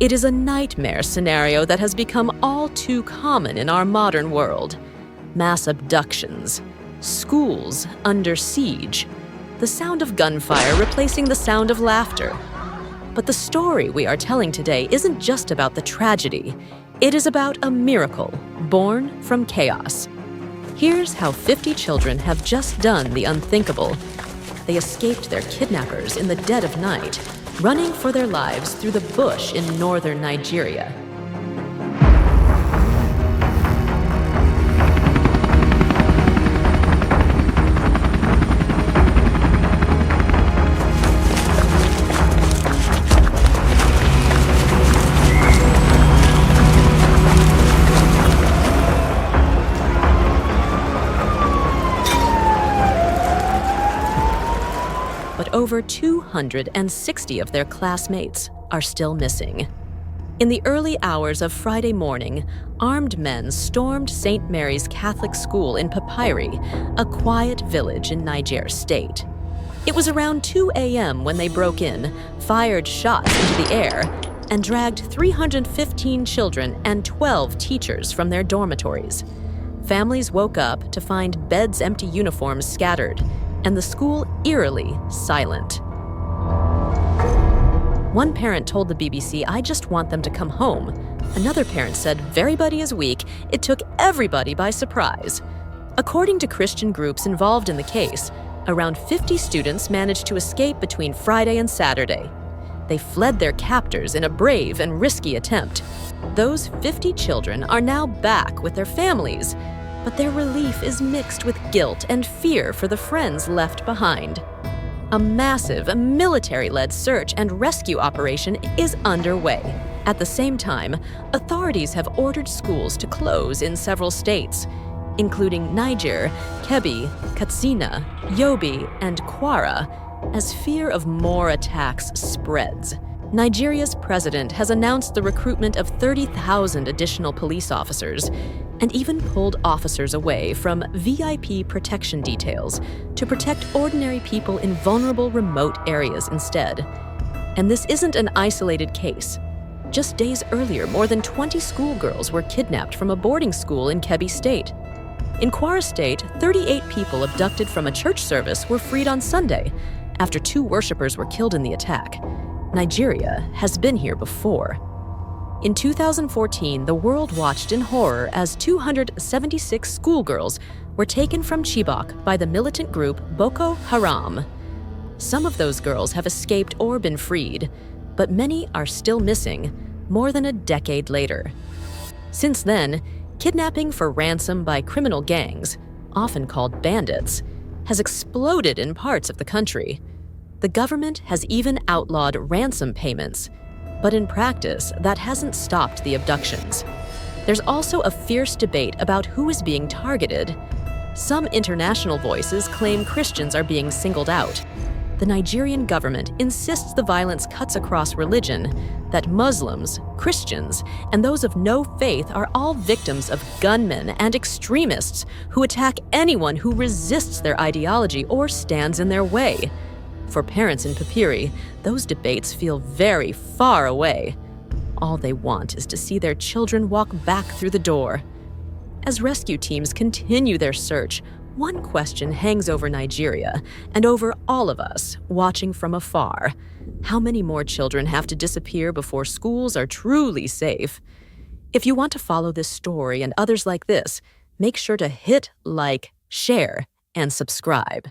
It is a nightmare scenario that has become all too common in our modern world. Mass abductions, schools under siege, the sound of gunfire replacing the sound of laughter. But the story we are telling today isn't just about the tragedy. It is about a miracle born from chaos. Here's how 50 children have just done the unthinkable. They escaped their kidnappers in the dead of night, running for their lives through the bush in northern Nigeria. But over 260 of their classmates are still missing. In the early hours of Friday morning, armed men stormed St. Mary's Catholic School in Papiri, a quiet village in Niger State. It was around 2 a.m. when they broke in, fired shots into the air, and dragged 315 children and 12 teachers from their dormitories. Families woke up to find beds, empty uniforms scattered, and the school eerily silent. One parent told the BBC, "I just want them to come home." Another parent said, "Everybody is weak. It took everybody by surprise." According to Christian groups involved in the case, around 50 students managed to escape between Friday and Saturday. They fled their captors in a brave and risky attempt. Those 50 children are now back with their families, but their relief is mixed with guilt and fear for the friends left behind. A massive military-led search and rescue operation is underway. At the same time, authorities have ordered schools to close in several states, including Niger, Kebbi, Katsina, Yobe, and Kwara, as fear of more attacks spreads. Nigeria's president has announced the recruitment of 30,000 additional police officers and even pulled officers away from VIP protection details to protect ordinary people in vulnerable remote areas instead. And this isn't an isolated case. Just days earlier, more than 20 schoolgirls were kidnapped from a boarding school in Kebbi State. In Kwara State, 38 people abducted from a church service were freed on Sunday after 2 worshippers were killed in the attack. Nigeria has been here before. In 2014, the world watched in horror as 276 schoolgirls were taken from Chibok by the militant group Boko Haram. Some of those girls have escaped or been freed, but many are still missing more than a decade later. Since then, kidnapping for ransom by criminal gangs, often called bandits, has exploded in parts of the country. The government has even outlawed ransom payments, but in practice, that hasn't stopped the abductions. There's also a fierce debate about who is being targeted. Some international voices claim Christians are being singled out. The Nigerian government insists the violence cuts across religion, that Muslims, Christians, and those of no faith are all victims of gunmen and extremists who attack anyone who resists their ideology or stands in their way. For parents in Papiri, those debates feel very far away. All they want is to see their children walk back through the door. As rescue teams continue their search, one question hangs over Nigeria and over all of us watching from afar. How many more children have to disappear before schools are truly safe? If you want to follow this story and others like this, make sure to hit like, share, and subscribe.